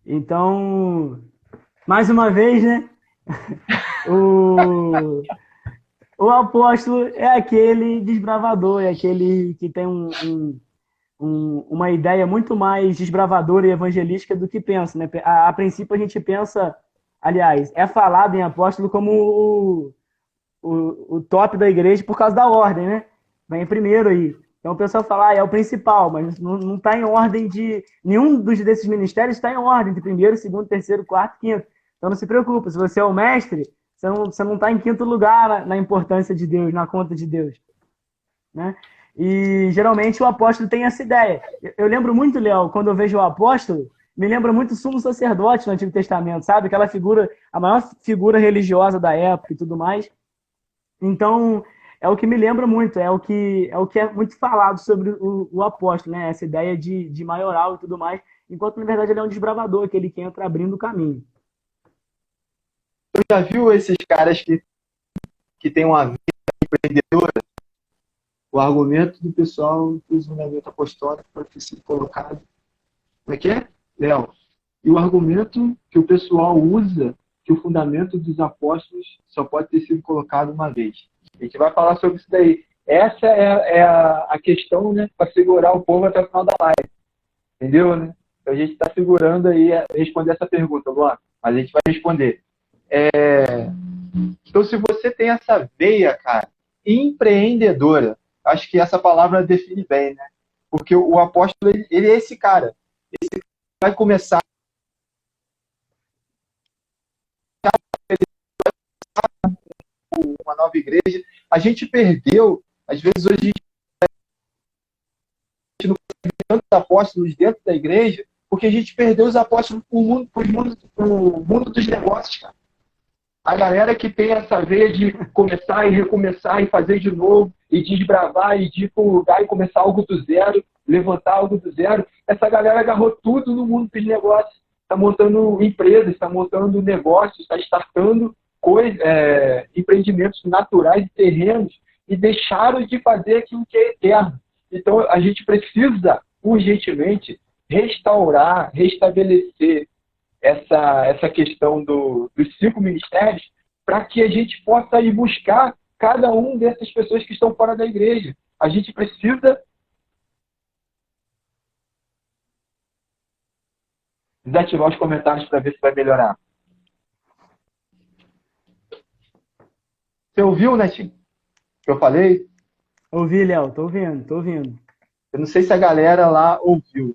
Então, mais uma vez, né? O, o apóstolo é aquele desbravador, é aquele que tem uma ideia muito mais desbravadora e evangelística do que pensa, né? A princípio a gente pensa, aliás, é falado em apóstolo como o top da igreja por causa da ordem, né? Vem primeiro aí. Então o pessoal fala, é o principal, mas não está em ordem de. Nenhum desses ministérios está em ordem de primeiro, segundo, terceiro, quarto, quinto. Então não se preocupe, se você é o mestre, você não está em quinto lugar na importância de Deus, na conta de Deus. Né? E geralmente o apóstolo tem essa ideia. Eu lembro muito, Léo, quando eu vejo o apóstolo, me lembra muito o sumo sacerdote no Antigo Testamento, sabe? Aquela figura, a maior figura religiosa da época e tudo mais. Então, é o que me lembra muito, é o que é muito falado sobre o apóstolo, né? Essa ideia de maioral e tudo mais, enquanto na verdade ele é um desbravador, aquele que entra abrindo o caminho. Tu já viu esses caras que tem uma vida empreendedora? O argumento do pessoal do fundamento apostólico para ter sido colocado. Como é que é, Léo? E o argumento que o pessoal usa que o fundamento dos apóstolos só pode ter sido colocado uma vez. A gente vai falar sobre isso daí. Essa é a questão, né, para segurar o povo até o final da live. Entendeu, né? Então a gente está segurando aí a responder essa pergunta, Luan. Mas a gente vai responder. Então, se você tem essa veia, cara, empreendedora, acho que essa palavra define bem, né? Porque o apóstolo, ele é esse cara. Esse vai começar uma nova igreja. A gente perdeu, às vezes hoje a gente não tem tantos apóstolos dentro da igreja, porque a gente perdeu os apóstolos para o mundo dos negócios, cara. A galera que tem essa veia de começar e recomeçar e fazer de novo, e desbravar, e de ir para um lugar e começar algo do zero, levantar algo do zero, essa galera agarrou tudo no mundo dos negócios. Está montando empresas, está montando negócios, está startando empreendimentos naturais e terrenos, e deixaram de fazer aquilo que é eterno. Então, a gente precisa, urgentemente, restaurar, restabelecer essa questão dos 5 ministérios, para que a gente possa ir buscar cada um dessas pessoas que estão fora da igreja. A gente precisa desativar os comentários para ver se vai melhorar. Você ouviu, Netinho? Que eu falei? Ouvi, Léo, tô ouvindo. Eu não sei se a galera lá ouviu.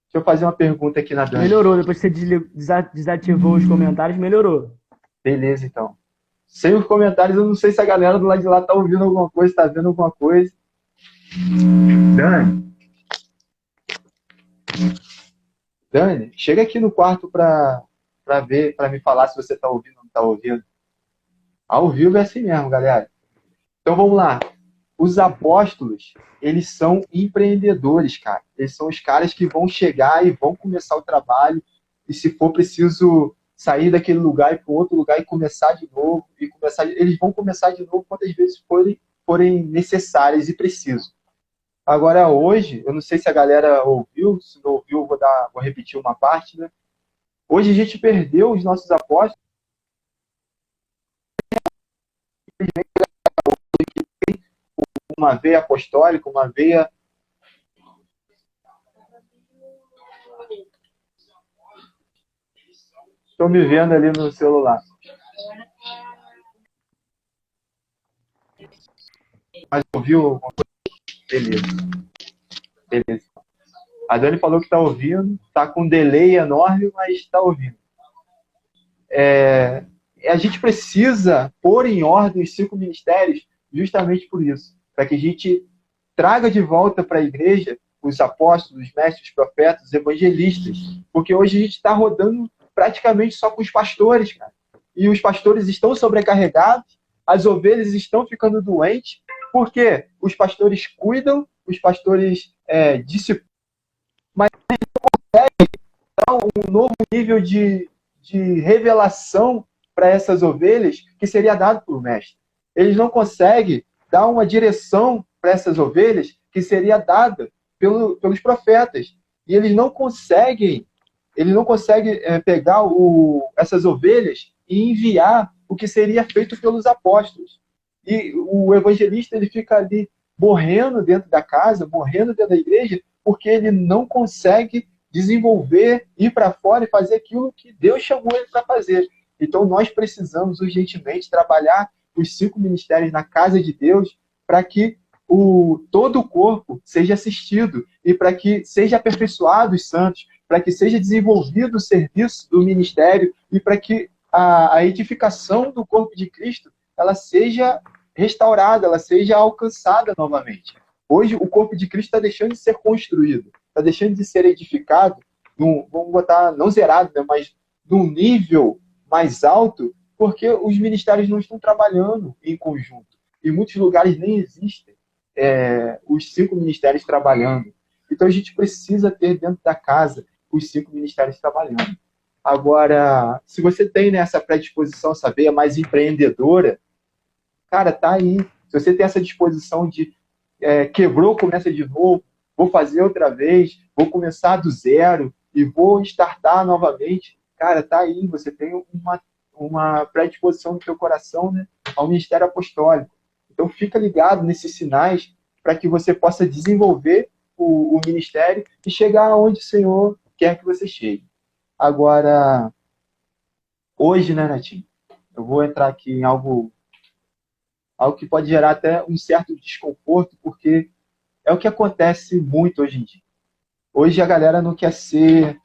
Deixa eu fazer uma pergunta aqui na Dani. Melhorou, depois que você desativou os comentários, melhorou. Beleza, então. Sem os comentários, eu não sei se a galera do lado de lá tá ouvindo alguma coisa, tá vendo alguma coisa. Dani, chega aqui no quarto para me falar se você tá ouvindo ou não tá ouvindo. Ao vivo é assim mesmo, galera. Então vamos lá. Os apóstolos, eles são empreendedores, cara. Eles são os caras que vão chegar e vão começar o trabalho, e se for preciso sair daquele lugar e para outro lugar e começar de novo, eles vão começar de novo quantas vezes forem necessárias e preciso. Agora, hoje, eu não sei se a galera ouviu, se não ouviu, vou repetir uma parte, né? Hoje a gente perdeu os nossos apóstolos, uma veia apostólica, uma veia... Estou me vendo ali no celular. Mas ouviu alguma coisa? Beleza. A Dani falou que está ouvindo, está com um delay enorme, mas está ouvindo. A gente precisa pôr em ordem os 5 ministérios justamente por isso, para que a gente traga de volta para a igreja os apóstolos, os mestres, os profetas, os evangelistas, porque hoje a gente está rodando praticamente só com os pastores, cara. E os pastores estão sobrecarregados, as ovelhas estão ficando doentes, porque os pastores cuidam, os pastores disciplinam, mas eles não conseguem dar um novo nível de revelação para essas ovelhas que seria dado pelo mestre. Eles não conseguem dar uma direção para essas ovelhas que seria dada pelos profetas. E eles não conseguem pegar essas ovelhas e enviar o que seria feito pelos apóstolos. E o evangelista ele fica ali morrendo dentro da casa, morrendo dentro da igreja, porque ele não consegue desenvolver, ir para fora e fazer aquilo que Deus chamou ele para fazer. Então nós precisamos urgentemente trabalhar os 5 ministérios na casa de Deus para que todo o corpo seja assistido e para que seja aperfeiçoado os santos, para que seja desenvolvido o serviço do ministério e para que a edificação do corpo de Cristo ela seja restaurada, ela seja alcançada novamente. Hoje o corpo de Cristo está deixando de ser construído, está deixando de ser edificado, vamos botar, não zerado, né, mas num nível mais alto, porque os ministérios não estão trabalhando em conjunto. Em muitos lugares nem existem os 5 ministérios trabalhando. Então a gente precisa ter dentro da casa os 5 ministérios trabalhando. Agora, se você tem, né, essa predisposição, essa veia mais empreendedora, cara, tá aí. Se você tem essa disposição de quebrou, começa de novo, vou fazer outra vez, vou começar do zero e vou startar novamente, cara, tá aí. Você tem uma predisposição no teu coração, né, ao ministério apostólico. Então fica ligado nesses sinais para que você possa desenvolver o ministério e chegar aonde o Senhor quer que você chegue. Agora, hoje, né, Natinho, eu vou entrar aqui em algo que pode gerar até um certo desconforto, porque é o que acontece muito hoje em dia. Hoje a galera não quer ser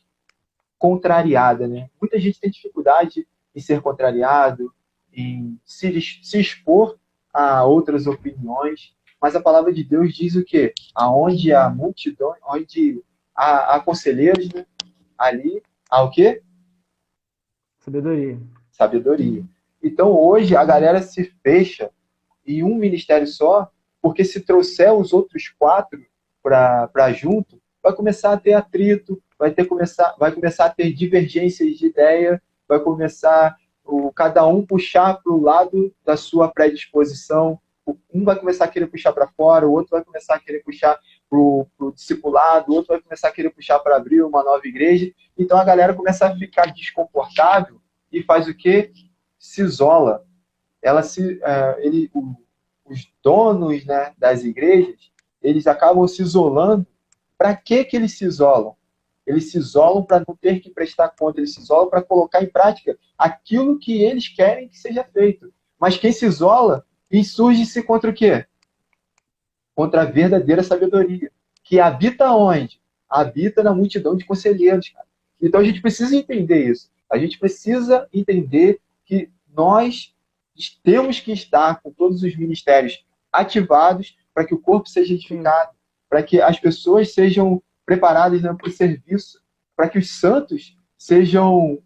contrariada, né? Muita gente tem dificuldade em ser contrariado, em se expor a outras opiniões, mas a palavra de Deus diz o quê? Aonde há multidão, onde há conselheiros, né? Ali há o quê? Sabedoria. Sabedoria. Então hoje a galera se fecha em um ministério só, porque se trouxer os outros 4 para junto, vai começar a ter atrito, vai começar a ter divergências de ideia, vai começar cada um puxar para o lado da sua predisposição, um vai começar a querer puxar para fora, o outro vai começar a querer puxar para o discipulado, o outro vai começar a querer puxar para abrir uma nova igreja. Então a galera começa a ficar desconfortável e faz o quê? Se isola. Os donos, né, das igrejas, eles acabam se isolando. Para que eles se isolam? Eles se isolam para não ter que prestar conta, eles se isolam para colocar em prática aquilo que eles querem que seja feito. Mas quem se isola, insurge-se contra o quê? Contra a verdadeira sabedoria, que habita onde? Habita na multidão de conselheiros, cara. Então a gente precisa entender isso. A gente precisa entender que nós temos que estar com todos os ministérios ativados para que o corpo seja edificado, para que as pessoas sejam preparadas, né, para o serviço, para que os santos sejam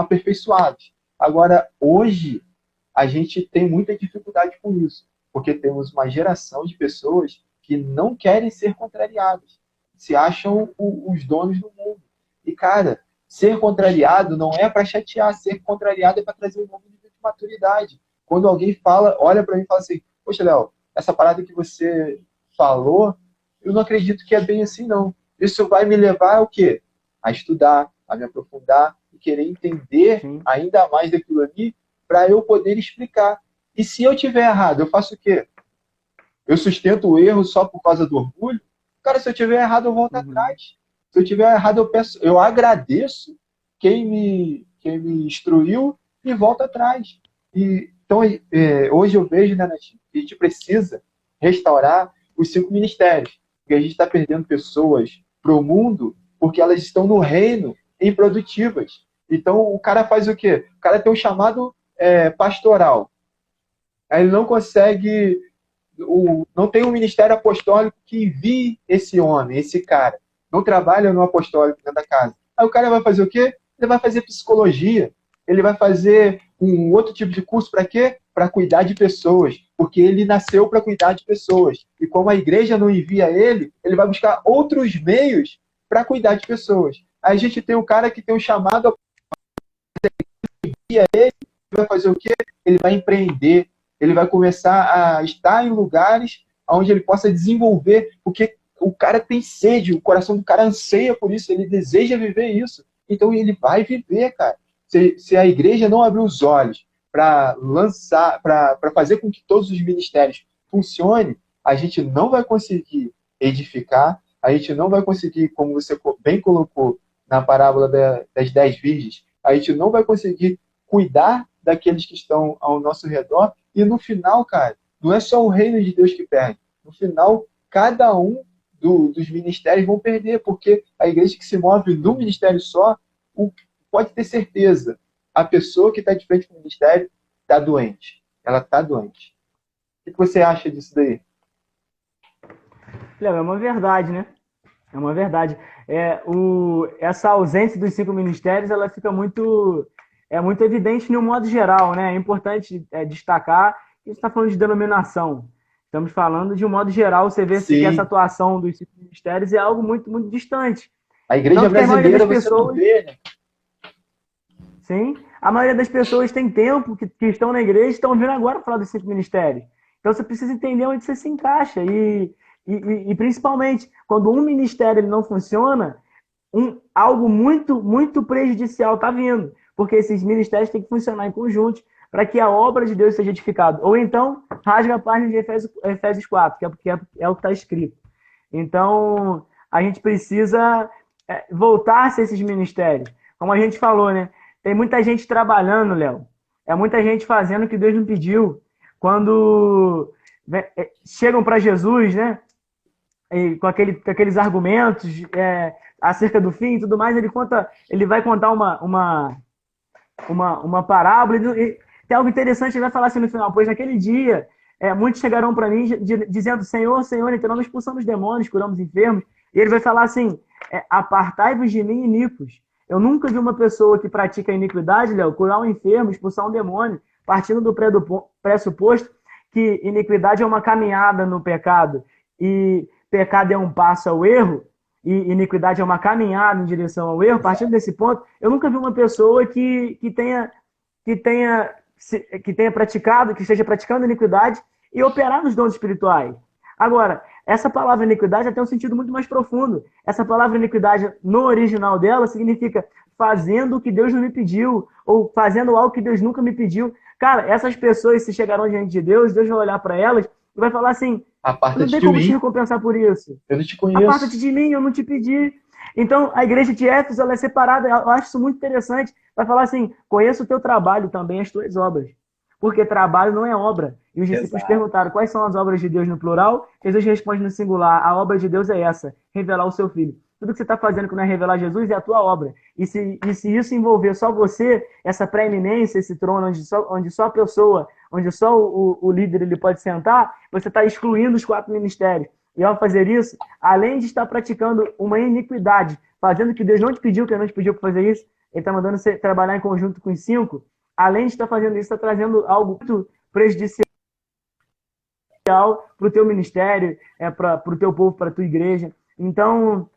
aperfeiçoados. Agora, hoje, a gente tem muita dificuldade com isso, porque temos uma geração de pessoas que não querem ser contrariadas, se acham os donos do mundo. E, cara, ser contrariado não é para chatear, ser contrariado é para trazer um novo nível de maturidade. Quando alguém olha para mim e fala assim, poxa, Léo, essa parada que você falou, eu não acredito que é bem assim, não. Isso vai me levar ao quê? A estudar, a me aprofundar e querer entender ainda mais daquilo ali para eu poder explicar. E se eu tiver errado, eu faço o quê? Eu sustento o erro só por causa do orgulho? Cara, se eu tiver errado, eu volto atrás. Se eu tiver errado, eu agradeço quem me instruiu e volto atrás. Então, hoje eu vejo, né, Nath, que a gente precisa restaurar os 5 ministérios. Porque a gente está perdendo pessoas para o mundo porque elas estão no reino improdutivas. Então, o cara faz o quê? O cara tem um chamado pastoral. Aí ele não consegue... não tem um ministério apostólico que envie esse homem, esse cara. Não trabalha no apostólico dentro da casa. Aí o cara vai fazer o quê? Ele vai fazer psicologia. Ele vai fazer um outro tipo de curso para quê? Para cuidar de pessoas. Porque ele nasceu para cuidar de pessoas. E como a igreja não envia ele, ele vai buscar outros meios para cuidar de pessoas. Aí a gente tem um cara que tem um chamado, envia ele vai fazer o quê? Ele vai empreender. Ele vai começar a estar em lugares onde ele possa desenvolver. Porque o cara tem sede, o coração do cara anseia por isso, ele deseja viver isso. Então ele vai viver, cara. Se a igreja não abrir os olhos para lançar, para fazer com que todos os ministérios funcionem, a gente não vai conseguir edificar, a gente não vai conseguir, como você bem colocou na parábola das 10 virgens, a gente não vai conseguir cuidar daqueles que estão ao nosso redor, e no final, cara, não é só o reino de Deus que perde. No final, cada um dos ministérios vão perder, porque a igreja que se move num ministério só, pode ter certeza, a pessoa que está de frente com o ministério está doente. Ela está doente. O que você acha disso daí? Léo, é uma verdade, né? É uma verdade. Essa ausência dos 5 ministérios, ela fica muito evidente no modo geral, né? É importante destacar que a gente está falando de denominação. Estamos falando de um modo geral, você vê que essa atuação dos 5 ministérios é algo muito, muito distante. A igreja brasileira você não vê, né? Sim, a maioria das pessoas tem tempo, que estão na igreja, estão vindo agora falar dos 5 ministérios. Então você precisa entender onde você se encaixa. E principalmente, quando um ministério ele não funciona, algo muito, muito prejudicial está vindo. Porque esses ministérios têm que funcionar em conjunto para que a obra de Deus seja edificada. Ou então, rasga a página de Efésios 4, que é o que está escrito. Então, a gente precisa voltar-se a esses ministérios. Como a gente falou, né? Tem muita gente trabalhando, Léo. É muita gente fazendo o que Deus não pediu. Quando chegam para Jesus, né? E com aqueles argumentos acerca do fim e tudo mais, ele vai contar uma parábola. E tem algo interessante, ele vai falar assim no final: pois naquele dia muitos chegarão para mim dizendo: Senhor, Senhor, então nós expulsamos demônios, curamos enfermos. E ele vai falar assim: apartai-vos de mim, iníquos. Eu nunca vi uma pessoa que pratica iniquidade, Léo, curar um enfermo, expulsar um demônio, partindo do pressuposto que iniquidade é uma caminhada no pecado e pecado é um passo ao erro, e iniquidade é uma caminhada em direção ao erro. Partindo desse ponto, eu nunca vi uma pessoa que tenha praticado, que esteja praticando iniquidade e operar nos dons espirituais. Agora, essa palavra iniquidade tem um sentido muito mais profundo. Essa palavra iniquidade, no original dela, significa fazendo o que Deus não me pediu, ou fazendo algo que Deus nunca me pediu. Cara, essas pessoas, se chegarão diante de Deus, Deus vai olhar para elas e vai falar assim: não tem como te recompensar por isso. Eu não te conheço. Aparta-te de mim, eu não te pedi. Então, a igreja de Éfeso, ela é separada. Eu acho isso muito interessante. Vai falar assim: conheço o teu trabalho, também as tuas obras. Porque trabalho não é obra. E os discípulos perguntaram: quais são as obras de Deus no plural? Jesus responde no singular: a obra de Deus é essa, revelar o seu Filho. Tudo que você está fazendo que não é revelar Jesus é a tua obra. E se isso envolver só você, essa preeminência, esse trono onde só a pessoa, onde só o líder ele pode sentar, você está excluindo os 4 ministérios. E ao fazer isso, além de estar praticando uma iniquidade, fazendo o que Deus não te pediu, que Ele não te pediu para fazer isso, Ele está mandando você trabalhar em conjunto com os 5, além de estar fazendo isso, está trazendo algo muito prejudicial para o teu ministério, para o teu povo, para a tua igreja. Então,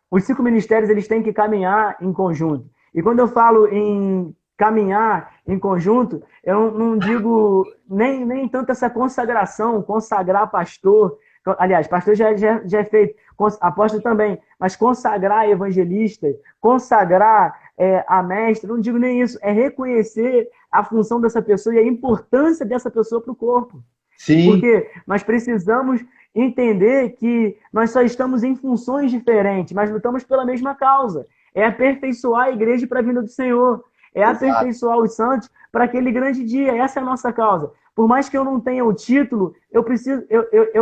os 5 ministérios eles têm que caminhar em conjunto. E quando eu falo em caminhar em conjunto, eu não digo nem tanto essa consagração, consagrar pastor. Aliás, pastor já é feito, apóstolo também, mas consagrar evangelista, consagrar a mestre, não digo nem isso, é reconhecer a função dessa pessoa e a importância dessa pessoa para o corpo. Sim. Porque nós precisamos entender que nós só estamos em funções diferentes, mas lutamos pela mesma causa. É aperfeiçoar a igreja para a vinda do Senhor. É aperfeiçoar os santos para aquele grande dia. Essa é a nossa causa. Por mais que eu não tenha o título, eu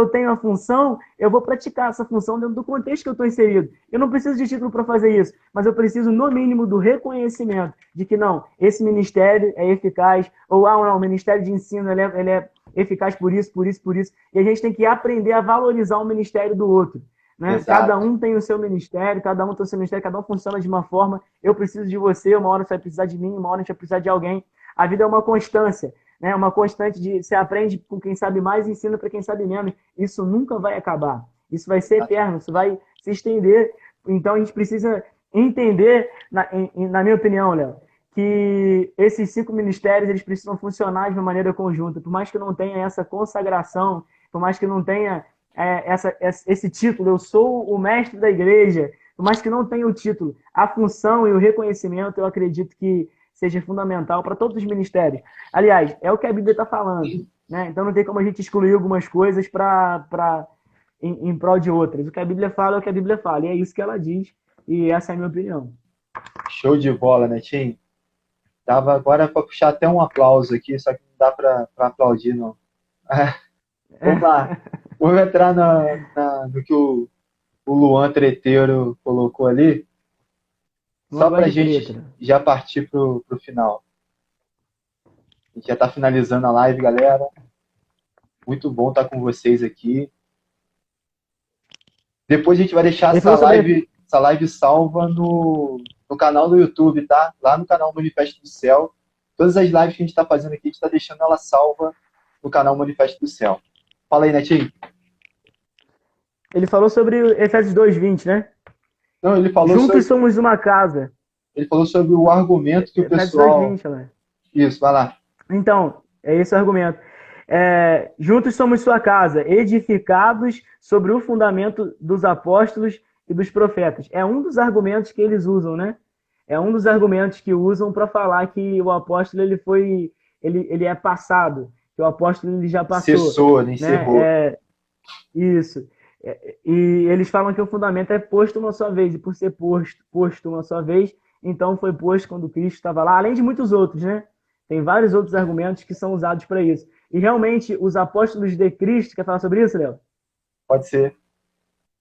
tenho a função, eu vou praticar essa função dentro do contexto que eu estou inserido. Eu não preciso de título para fazer isso, mas eu preciso, no mínimo, do reconhecimento de que, não, esse ministério é eficaz, ou, não, o ministério de ensino ele é eficaz por isso, por isso, por isso. E a gente tem que aprender a valorizar o ministério do outro. Né? Cada um tem o seu ministério, cada um tem o seu ministério, cada um funciona de uma forma. Eu preciso de você, uma hora você vai precisar de mim, uma hora a gente vai precisar de alguém. A vida é uma constância, né? Uma constante de você aprende com quem sabe mais e ensina para quem sabe menos. Isso nunca vai acabar. Isso vai ser eterno, isso vai se estender. Então a gente precisa entender, na minha opinião, Léo, que esses 5 ministérios eles precisam funcionar de uma maneira conjunta. Por mais que não tenha essa consagração, por mais que não tenha esse título, eu sou o mestre da igreja, mas que não tenha o título, a função e o reconhecimento, eu acredito que seja fundamental para todos os ministérios. Aliás, é o que a Bíblia está falando, né? Então não tem como a gente excluir algumas coisas em prol de outras. O que a Bíblia fala é o que a Bíblia fala, e é isso que ela diz, e essa é a minha opinião. Show de bola, Netinho. Dava agora para puxar até um aplauso aqui, só que não dá para aplaudir, não. Vamos lá. Vamos entrar no que o Luan Treteiro colocou ali, só para a gente já partir para o final. A gente já está finalizando a live, galera. Muito bom estar com vocês aqui. Depois a gente vai deixar essa live salva no canal do YouTube, tá? Lá no canal Manifesto do Céu. Todas as lives que a gente está fazendo aqui, a gente está deixando ela salva no canal Manifesto do Céu. Fala aí, Netinho. Ele falou sobre Efésios 2:20, né? Não, ele falou Juntos somos uma casa. Ele falou sobre o argumento que o pessoal... 2:20, Isso, vai lá. Então, é esse o argumento. Juntos somos sua casa, edificados sobre o fundamento dos apóstolos e dos profetas. É um dos argumentos que eles usam, né? É um dos argumentos que usam para falar que o apóstolo ele é passado, que o apóstolo ele já passou. Cessou, né? Encerrou. Isso. E eles falam que o fundamento é posto uma só vez, e por ser posto uma só vez, então foi posto quando Cristo estava lá, além de muitos outros, né? Tem vários outros argumentos que são usados para isso. E realmente, os apóstolos de Cristo, quer falar sobre isso, Léo? Pode ser.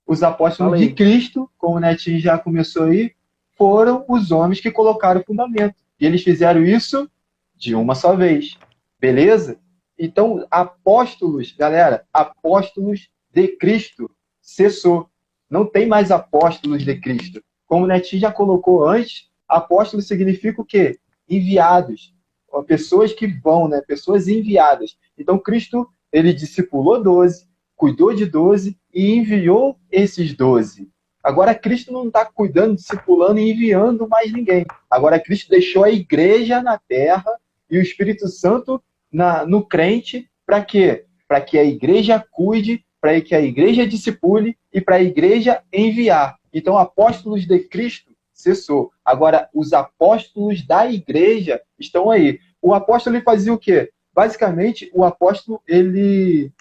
Os apóstolos de Cristo, como o Netinho já começou aí, foram os homens que colocaram o fundamento. E eles fizeram isso de uma só vez. Beleza? Então, apóstolos, galera, apóstolos de Cristo cessou. Não tem mais apóstolos de Cristo. Como o Netinho já colocou antes, apóstolo significa o quê? Enviados. Pessoas que vão, né? Pessoas enviadas. Então, Cristo, ele discipulou 12, cuidou de 12 e enviou esses 12. Agora, Cristo não está cuidando, discipulando e enviando mais ninguém. Agora, Cristo deixou a igreja na terra e o Espírito Santo no crente, para quê? Para que a igreja cuide, para que a igreja discipule e para a igreja enviar. Então, apóstolos de Cristo cessou. Agora, os apóstolos da igreja estão aí. O apóstolo ele fazia o quê? Basicamente, o apóstolo, ele...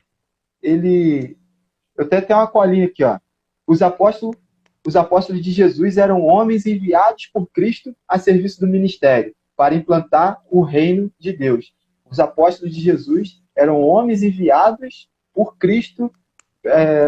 Eu até tenho uma colinha aqui, ó. Os apóstolos de Jesus eram homens enviados por Cristo a serviço do ministério, para implantar o reino de Deus. Os apóstolos de Jesus eram homens enviados por Cristo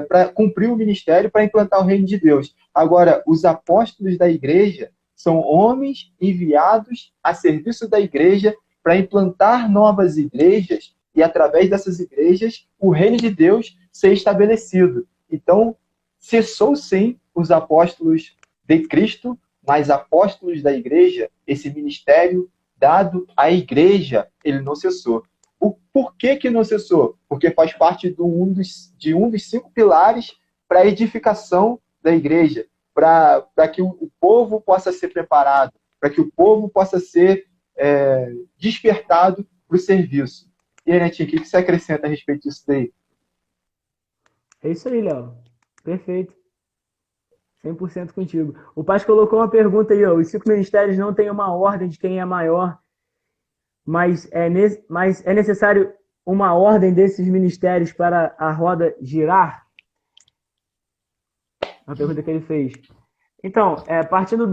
para cumprir o ministério, para implantar o reino de Deus. Agora, os apóstolos da igreja são homens enviados a serviço da igreja para implantar novas igrejas e, através dessas igrejas, o reino de Deus ser estabelecido. Então, cessou sim os apóstolos de Cristo, mas apóstolos da igreja, esse ministério dado à igreja, ele não cessou. Por que não cessou? Porque faz parte de um dos 5 pilares para a edificação da igreja, para que o povo possa ser preparado, para que o povo possa ser despertado para o serviço. E aí, Netinho, o que você acrescenta a respeito disso daí? É isso aí, Léo. Perfeito. 100% contigo. O Paz colocou uma pergunta aí, ó. Os 5 ministérios não têm uma ordem de quem é maior, mas é necessário uma ordem desses ministérios para a roda girar? Uma pergunta que ele fez. Então, partindo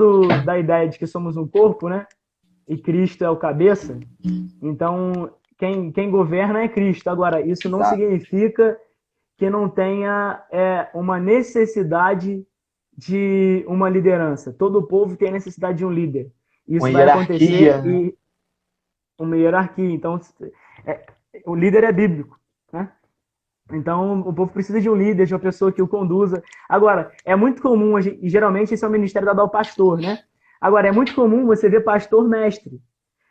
da ideia de que somos um corpo, né? E Cristo é o cabeça, então quem governa é Cristo. Agora, isso não significa que não tenha uma necessidade de uma liderança. Todo o povo tem a necessidade de um líder. Isso vai acontecer, né? Uma hierarquia. Então, o líder é bíblico, né? Então, o povo precisa de um líder, de uma pessoa que o conduza. Agora, é muito comum, e geralmente esse é o ministério dado ao pastor, né? Agora, é muito comum você ver pastor mestre.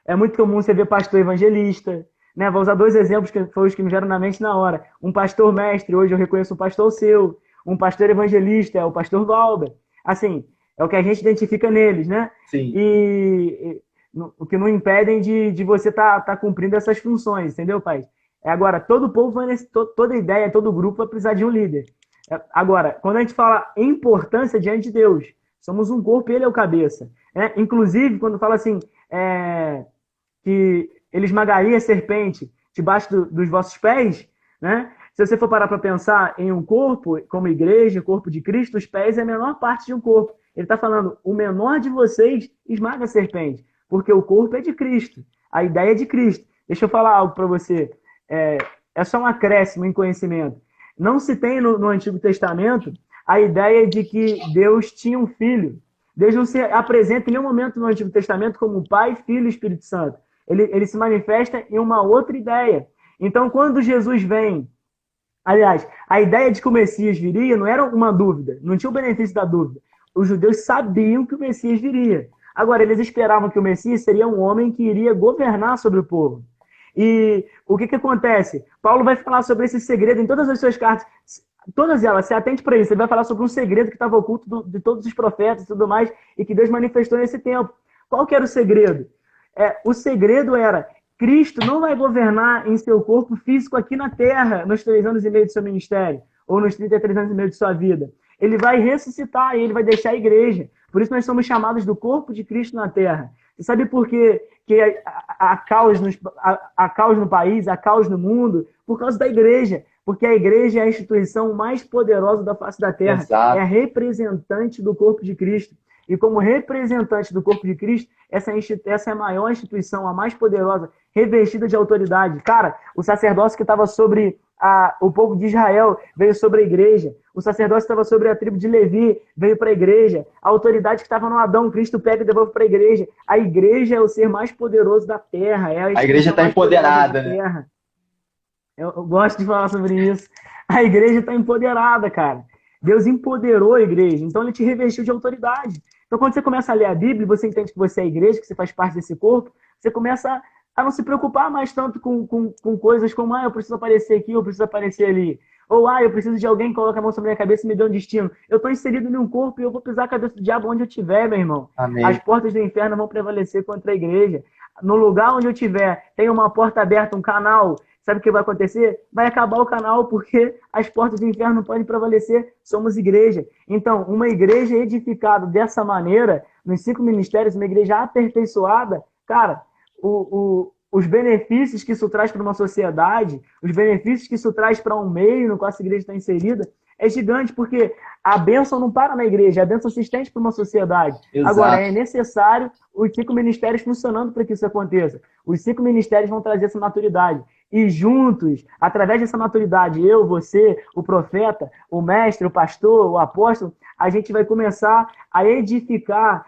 É muito comum você ver pastor evangelista, né? Vou usar 2 exemplos que foram os que me vieram na mente na hora. Um pastor mestre, hoje eu reconheço um pastor seu. Um pastor evangelista é o pastor Valber. Assim, é o que a gente identifica neles, né? Sim. E o que não impedem de você tá cumprindo essas funções, entendeu, pai? Agora, todo povo, toda ideia, todo grupo vai precisar de um líder. Agora, quando a gente fala em importância diante de Deus, somos um corpo e ele é o cabeça. Inclusive, quando fala assim, que ele esmagaria a serpente debaixo dos vossos pés, né? Se você for parar para pensar em um corpo, como igreja, corpo de Cristo, os pés é a menor parte de um corpo. Ele está falando, o menor de vocês esmaga a serpente, porque o corpo é de Cristo, a ideia é de Cristo. Deixa eu falar algo para você. É só um acréscimo em conhecimento. Não se tem no Antigo Testamento a ideia de que Deus tinha um filho. Deus não se apresenta em nenhum momento no Antigo Testamento como Pai, Filho e Espírito Santo. Ele se manifesta em uma outra ideia. Então, quando Jesus vem, aliás, a ideia de que o Messias viria não era uma dúvida, não tinha o benefício da dúvida. Os judeus sabiam que o Messias viria. Agora, eles esperavam que o Messias seria um homem que iria governar sobre o povo. E o que acontece? Paulo vai falar sobre esse segredo em todas as suas cartas. Todas elas, se atente para isso. Ele vai falar sobre um segredo que estava oculto de todos os profetas e tudo mais, e que Deus manifestou nesse tempo. Qual que era o segredo? O segredo era, Cristo não vai governar em seu corpo físico aqui na Terra, nos 3 anos e meio de seu ministério, ou nos 33 anos e meio de sua vida. Ele vai ressuscitar e ele vai deixar a igreja. Por isso nós somos chamados do corpo de Cristo na Terra. Você sabe por quê que há caos no país, há caos no mundo? Por causa da igreja. Porque a igreja é a instituição mais poderosa da face da Terra. Exato. É a representante do corpo de Cristo. E como representante do corpo de Cristo, essa é a maior instituição, a mais poderosa, revestida de autoridade. Cara, o sacerdócio que estava sobre o povo de Israel veio sobre a igreja. O sacerdócio que estava sobre a tribo de Levi veio para a igreja. A autoridade que estava no Adão, Cristo pega e devolve para a igreja. A igreja é o ser mais poderoso da terra. A igreja está empoderada, né? Eu gosto de falar sobre isso. A igreja está empoderada, cara. Deus empoderou a igreja, então ele te revestiu de autoridade. Então, quando você começa a ler a Bíblia, você entende que você é a igreja, que você faz parte desse corpo, você começa a não se preocupar mais tanto com coisas como, eu preciso aparecer aqui, eu preciso aparecer ali. Ou, eu preciso de alguém que coloque a mão sobre a minha cabeça e me dê um destino. Eu estou inserido em um corpo e eu vou pisar a cabeça do diabo onde eu estiver, meu irmão. Amém. As portas do inferno vão prevalecer contra a igreja. No lugar onde eu estiver, tem uma porta aberta, um canal. Sabe o que vai acontecer? Vai acabar o canal porque as portas do inferno não podem prevalecer. Somos igreja. Então, uma igreja edificada dessa maneira, nos 5 ministérios, uma igreja aperfeiçoada, cara, os benefícios que isso traz para uma sociedade, os benefícios que isso traz para um meio no qual essa igreja está inserida, é gigante, porque a bênção não para na igreja, a bênção se estende para uma sociedade. Exato. Agora, é necessário os 5 ministérios funcionando para que isso aconteça. Os 5 ministérios vão trazer essa maturidade. E juntos, através dessa maturidade, eu, você, o profeta, o mestre, o pastor, o apóstolo, a gente vai começar a edificar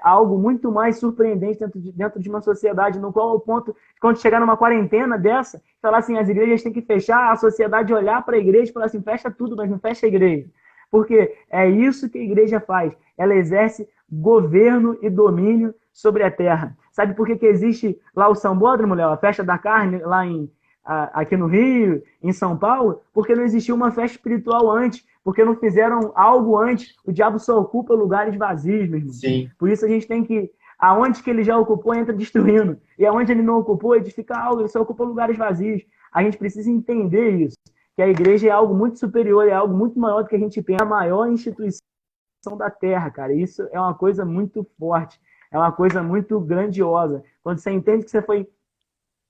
algo muito mais surpreendente dentro de uma sociedade, no qual o ponto, quando chegar numa quarentena dessa, falar assim, as igrejas têm que fechar, a sociedade olhar para a igreja e falar assim, fecha tudo, mas não fecha a igreja. Porque é isso que a igreja faz. Ela exerce governo e domínio sobre a terra. Sabe por que existe lá o Sambódromo, Léo, a festa da carne, lá aqui no Rio, em São Paulo? Porque não existiu uma festa espiritual antes, porque não fizeram algo antes. O diabo só ocupa lugares vazios, meu irmão. Sim. Por isso a gente tem que, aonde que ele já ocupou, entra destruindo. E aonde ele não ocupou, edifica algo, ele só ocupa lugares vazios. A gente precisa entender isso, que a igreja é algo muito superior, é algo muito maior do que a gente pensa, é a maior instituição da terra, cara. Isso é uma coisa muito forte, é uma coisa muito grandiosa. Quando você entende que você foi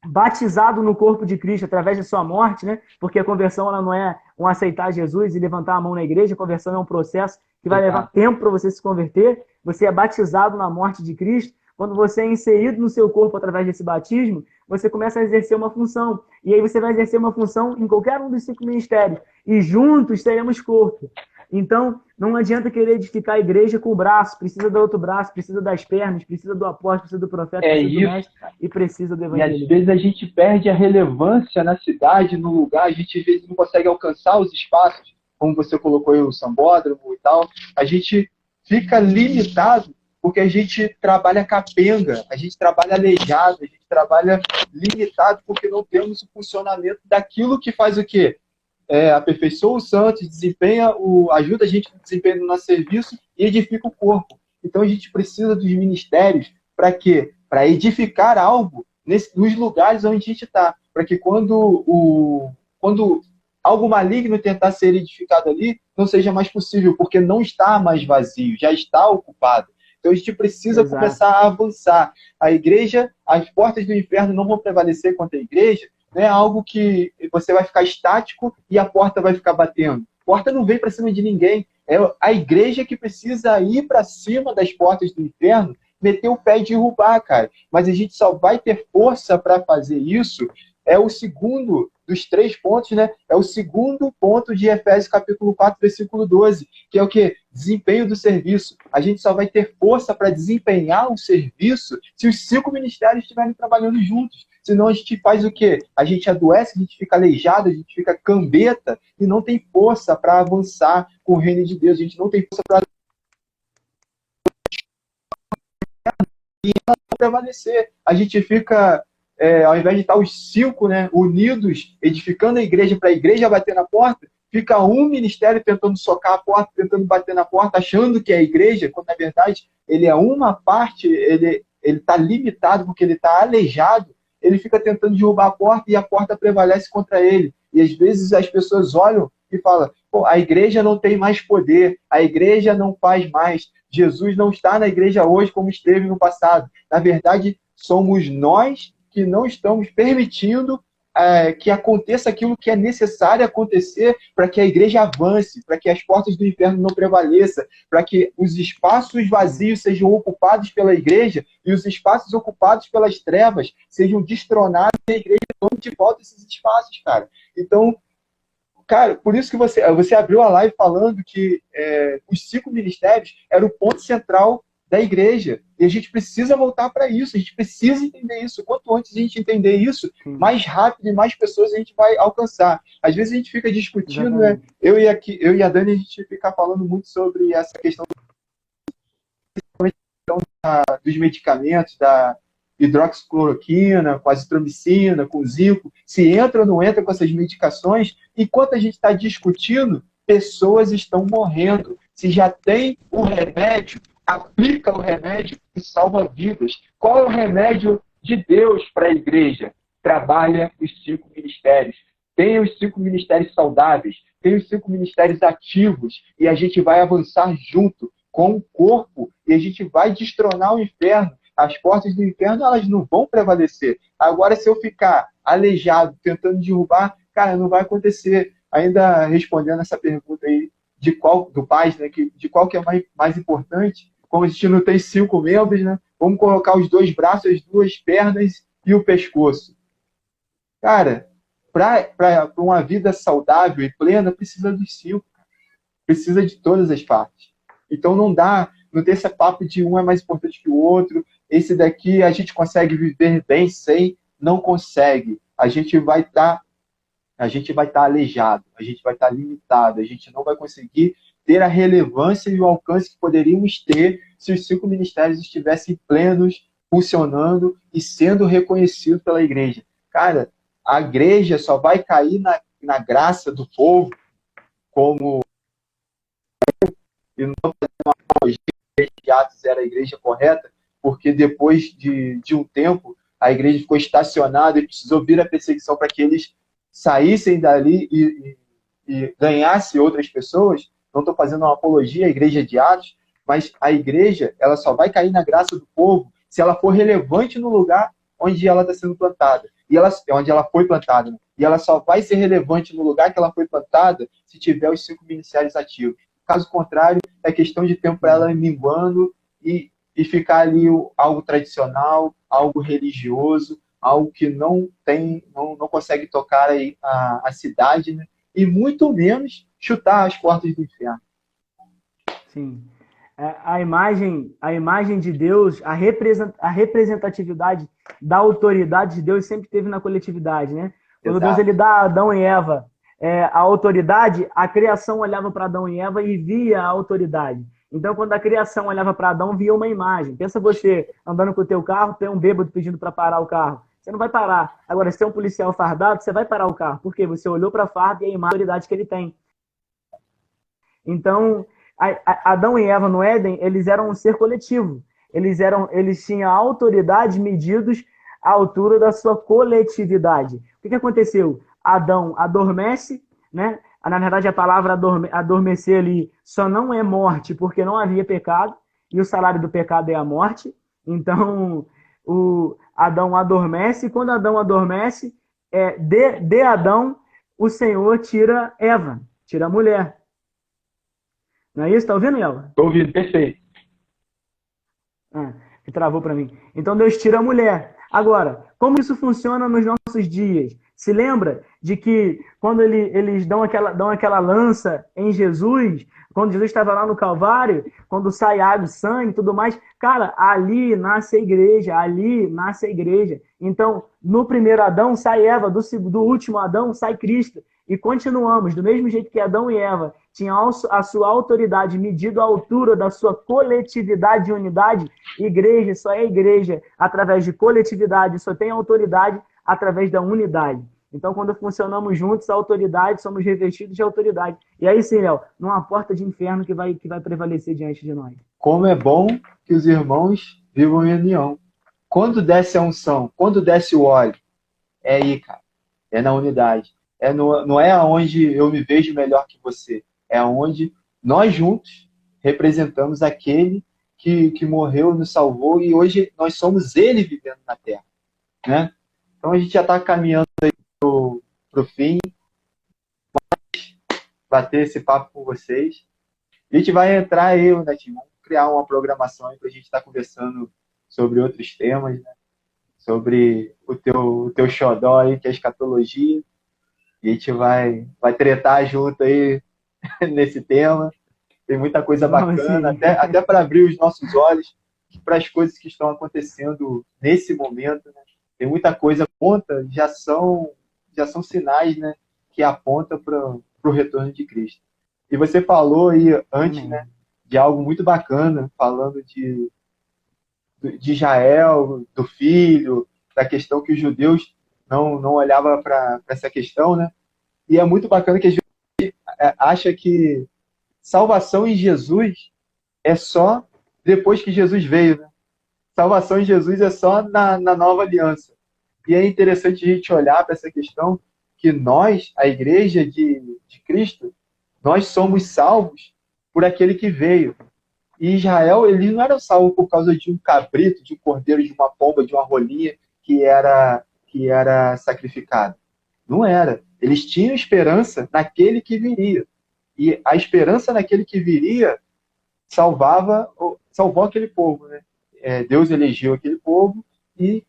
batizado no corpo de Cristo através da sua morte, né? Porque a conversão ela não é um aceitar Jesus e levantar a mão na igreja, a conversão é um processo que vai levar tempo para você se converter. Você é batizado na morte de Cristo. Quando você é inserido no seu corpo através desse batismo, você começa a exercer uma função. E aí você vai exercer uma função em qualquer um dos 5 ministérios. E juntos seremos corpo. Então, não adianta querer edificar a igreja com o braço. Precisa do outro braço, precisa das pernas, precisa do apóstolo, precisa do profeta, precisa do mestre e precisa do evangelho. E às vezes a gente perde a relevância na cidade, no lugar. A gente às vezes não consegue alcançar os espaços, como você colocou aí o Sambódromo e tal. A gente fica limitado porque a gente trabalha capenga, a gente trabalha aleijado, a gente trabalha limitado porque não temos o funcionamento daquilo que faz o quê? Aperfeiçoa o santo, ajuda a gente no desempenho do nosso serviço e edifica o corpo. Então a gente precisa dos ministérios para quê? Para edificar algo nos lugares onde a gente está, para que quando algo maligno tentar ser edificado ali, não seja mais possível, porque não está mais vazio, já está ocupado. Então a gente precisa Exato. começar a avançar. A igreja, as portas do inferno não vão prevalecer contra a igreja, não é algo que você vai ficar estático e a porta vai ficar batendo. A porta não vem para cima de ninguém. É a igreja que precisa ir para cima das portas do inferno, meter o pé e derrubar, cara. Mas a gente só vai ter força para fazer isso. É o segundo dos 3 pontos, né? É o segundo ponto de Efésios capítulo 4, versículo 12, que é o quê? Desempenho do serviço. A gente só vai ter força para desempenhar o serviço se os 5 ministérios estiverem trabalhando juntos. Senão a gente faz o quê? A gente adoece, a gente fica aleijado, a gente fica cambeta e não tem força para avançar com o reino de Deus. A gente não tem força para prevalecer. A gente fica, ao invés de estar os 5, né, unidos, edificando a igreja para a igreja bater na porta, fica um ministério tentando socar a porta, tentando bater na porta, achando que é a igreja, quando na verdade ele é uma parte, ele está limitado porque ele está aleijado, ele fica tentando derrubar a porta e a porta prevalece contra ele. E às vezes as pessoas olham e falam, pô, a igreja não tem mais poder, a igreja não faz mais, Jesus não está na igreja hoje como esteve no passado. Na verdade, somos nós que não estamos permitindo que aconteça aquilo que é necessário acontecer para que a igreja avance, para que as portas do inferno não prevaleçam, para que os espaços vazios sejam ocupados pela igreja e os espaços ocupados pelas trevas sejam destronados e a igreja tome de volta esses espaços, cara. Então, cara, por isso que você abriu a live falando que os 5 ministérios eram o ponto central da igreja. E a gente precisa voltar para isso, a gente precisa entender isso. Quanto antes a gente entender isso, mais rápido e mais pessoas a gente vai alcançar. Às vezes a gente fica discutindo, né? Eu e a Dani, a gente fica falando muito sobre essa questão dos medicamentos, da hidroxicloroquina, com a azitromicina, com o zinco, se entra ou não entra com essas medicações. Enquanto a gente está discutindo, pessoas estão morrendo. Se já tem o remédio, aplica o remédio e salva vidas. Qual é o remédio de Deus para a igreja? Trabalha os 5 ministérios. Tem os 5 ministérios saudáveis, tem os 5 ministérios ativos, e a gente vai avançar junto com o corpo, e a gente vai destronar o inferno. As portas do inferno, elas não vão prevalecer. Agora, se eu ficar aleijado, tentando derrubar, cara, não vai acontecer. Ainda respondendo essa pergunta aí, do Paz, né, de qual que é mais importante, como a gente não tem 5 membros, né, vamos colocar os 2 braços, as 2 pernas e o pescoço. Cara, para uma vida saudável e plena, precisa dos 5. Precisa de todas as partes. Então não tem esse papo de um é mais importante que o outro, esse daqui a gente consegue viver bem sem, não consegue. A gente vai estar aleijado, a gente vai estar limitado, a gente não vai conseguir ter a relevância e o alcance que poderíamos ter se os 5 ministérios estivessem plenos, funcionando e sendo reconhecidos pela igreja. Cara, a igreja só vai cair na graça do povo, como e não fazer uma apologia de Atos era a igreja correta, porque depois de um tempo a igreja ficou estacionada e precisou vir a perseguição para que eles saíssem dali e ganhassem outras pessoas. Não estou fazendo uma apologia à igreja de Atos, mas a igreja ela só vai cair na graça do povo se ela for relevante no lugar onde ela está sendo plantada, onde ela foi plantada. Né? E ela só vai ser relevante no lugar que ela foi plantada se tiver os 5 ministérios ativos. Caso contrário, é questão de tempo para ela ir minguando e ficar ali algo tradicional, algo religioso, algo que não consegue tocar aí a cidade, né? E muito menos chutar as portas do inferno. Sim. A imagem de Deus, a representatividade da autoridade de Deus sempre teve na coletividade, né? Quando Exato. Deus ele dá a Adão e Eva a autoridade, a criação olhava para Adão e Eva e via a autoridade. Então, quando a criação olhava para Adão, via uma imagem. Pensa você andando com o teu carro, tem um bêbado pedindo para parar o carro. Você não vai parar. Agora, se tem um policial fardado, você vai parar o carro. Por quê? Você olhou para a farda e a imagem, a autoridade que ele tem. Então, Adão e Eva no Éden, eles eram um ser coletivo. Eles tinham autoridade medidos à altura da sua coletividade. O que aconteceu? Adão adormece, né? Na verdade, a palavra adormecer ali só não é morte, porque não havia pecado, e o salário do pecado é a morte. Então, o Adão adormece, e quando Adão adormece, de Adão, o Senhor tira Eva, tira a mulher. Não é isso? Tá ouvindo, Eva? Estou ouvindo, perfeito. Que travou para mim. Então Deus tira a mulher. Agora, como isso funciona nos nossos dias? Se lembra de que quando eles dão aquela lança em Jesus, quando Jesus estava lá no Calvário, quando sai água, sangue e tudo mais, cara, ali nasce a igreja, ali nasce a igreja. Então, no primeiro Adão sai Eva, do último Adão sai Cristo. E continuamos, do mesmo jeito que Adão e Eva tinham a sua autoridade medida à altura da sua coletividade e unidade, igreja só é igreja através de coletividade, só tem autoridade através da unidade. Então, quando funcionamos juntos, a autoridade, somos revestidos de autoridade. E aí sim, Léo, não há porta de inferno que vai prevalecer diante de nós. Como é bom que os irmãos vivam em união. Quando desce a unção, quando desce o óleo, é aí, cara. É na unidade. Não é aonde eu me vejo melhor que você. É onde nós juntos representamos aquele que morreu, nos salvou, e hoje nós somos ele vivendo na Terra. Né? Então a gente já está caminhando aí para o fim. Bater esse papo com vocês. A gente vai entrar aí, né, vamos criar uma programação aí para a gente estar conversando sobre outros temas, né? Sobre o teu xodó aí, que é a escatologia. E a gente vai tretar junto aí nesse tema. Tem muita coisa bacana, até para abrir os nossos olhos para as coisas que estão acontecendo nesse momento. Né? Tem muita coisa que aponta, já são sinais, né, que apontam para o retorno de Cristo. E você falou aí antes, né, de algo muito bacana, falando de Israel, do filho, da questão que os judeus não olhavam para essa questão, né? E é muito bacana que a gente acha que salvação em Jesus é só depois que Jesus veio, né? Salvação em Jesus é só na nova aliança. E é interessante a gente olhar para essa questão que nós, a igreja de Cristo, nós somos salvos por aquele que veio. E Israel, eles não eram salvos por causa de um cabrito, de um cordeiro, de uma pomba, de uma rolinha que era sacrificado. Não era. Eles tinham esperança naquele que viria. E a esperança naquele que viria salvou aquele povo. Né? Deus elegeu aquele povo e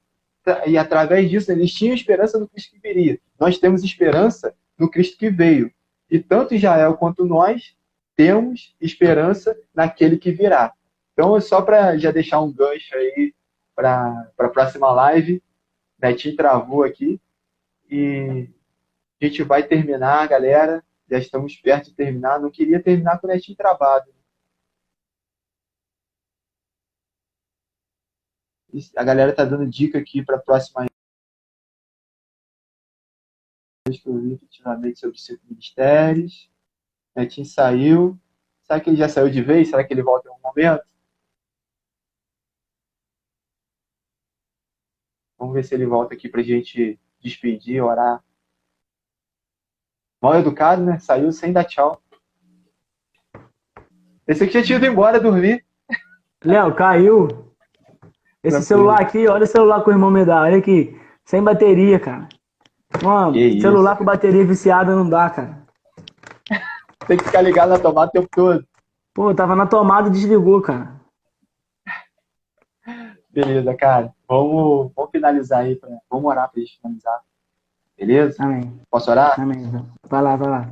através disso eles tinham esperança no Cristo que viria. Nós temos esperança no Cristo que veio. E tanto Israel quanto nós temos esperança naquele que virá. Então, só para já deixar um gancho aí para a próxima live, Netinho travou aqui, e a gente vai terminar, galera. Já estamos perto de terminar. Não queria terminar com o Netinho travado. A galera tá dando dica aqui para a próxima que eu vi efetivamente sobre os 5 ministérios. Netinho saiu. Será que ele já saiu de vez? Será que ele volta em algum momento? Vamos ver se ele volta aqui para a gente despedir, orar. Mal educado, né? Saiu sem dar tchau. Esse aqui já tinha ido embora dormir. Léo, caiu. Esse celular aqui, olha o celular que o irmão me dá. Olha aqui. Sem bateria, cara. Mano, celular com bateria viciada não dá, cara. Tem que ficar ligado na tomada o tempo todo. Pô, tava na tomada e desligou, cara. Beleza, cara. Vamos finalizar aí. Vamos orar pra gente finalizar. Beleza? Amém. Posso orar? Amém. Vai lá.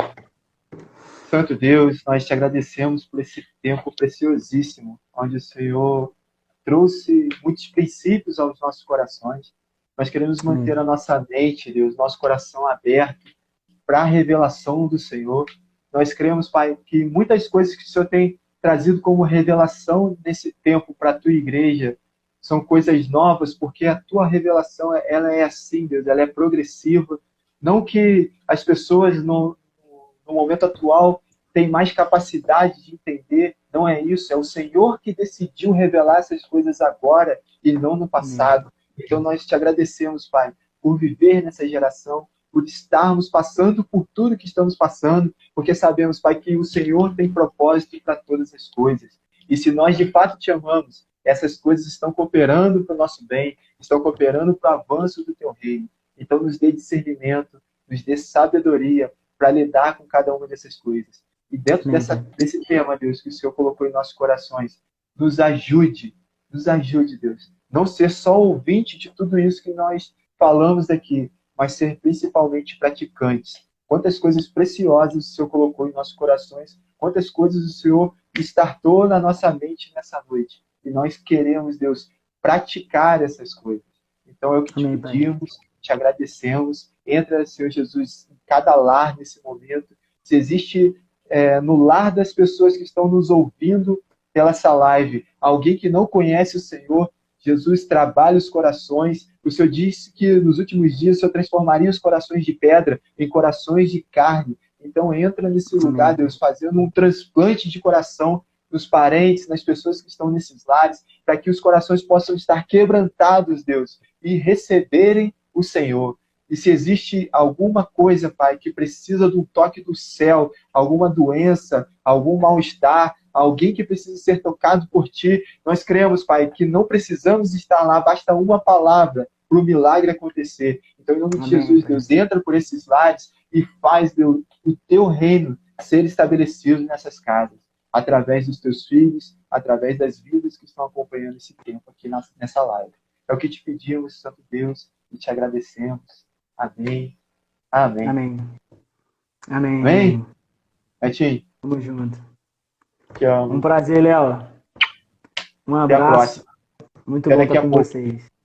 Santo Deus, nós te agradecemos por esse tempo preciosíssimo, onde o Senhor trouxe muitos princípios aos nossos corações. Nós queremos manter a nossa mente, Deus, nosso coração aberto para a revelação do Senhor. Nós cremos, Pai, que muitas coisas que o Senhor tem trazido como revelação nesse tempo para a tua igreja são coisas novas, porque a tua revelação, ela é assim, Deus, ela é progressiva. Não que as pessoas no momento atual têm mais capacidade de entender, não é isso, é o Senhor que decidiu revelar essas coisas agora e não no passado. Então nós te agradecemos, Pai, por viver nessa geração, por estarmos passando por tudo que estamos passando, porque sabemos, Pai, que o Senhor tem propósito para todas as coisas. E se nós de fato te amamos, essas coisas estão cooperando para o nosso bem, estão cooperando para o avanço do teu reino. Então nos dê discernimento, nos dê sabedoria para lidar com cada uma dessas coisas. E dentro desse tema, Deus, que o Senhor colocou em nossos corações, nos ajude, Deus. Não ser só ouvinte de tudo isso que nós falamos aqui, mas ser principalmente praticantes. Quantas coisas preciosas o Senhor colocou em nossos corações, quantas coisas o Senhor startou na nossa mente nessa noite. E nós queremos, Deus, praticar essas coisas. Então é o que te pedimos, te agradecemos. Entra, Senhor Jesus, em cada lar nesse momento. Se existe no lar das pessoas que estão nos ouvindo pela essa live, alguém que não conhece o Senhor, Jesus trabalha os corações. O Senhor disse que nos últimos dias o Senhor transformaria os corações de pedra em corações de carne. Então entra nesse lugar, Deus, fazendo um transplante de coração nos parentes, nas pessoas que estão nesses lares, para que os corações possam estar quebrantados, Deus, e receberem o Senhor. E se existe alguma coisa, Pai, que precisa do toque do céu, alguma doença, algum mal-estar, alguém que precisa ser tocado por Ti, nós cremos, Pai, que não precisamos estar lá, basta uma palavra para o milagre acontecer. Então, em nome de Jesus, Deus, entra por esses lares e faz, Deus, o Teu reino ser estabelecido nessas casas, através dos Teus filhos, através das vidas que estão acompanhando esse tempo aqui nessa live. É o que te pedimos, Santo Deus, e te agradecemos. Amém. Amém. Amém. Amém. Amém? Betinho. Tamo junto. Te amo. Um prazer, Léo. Um abraço. Até a próxima. Muito bom estar com vocês.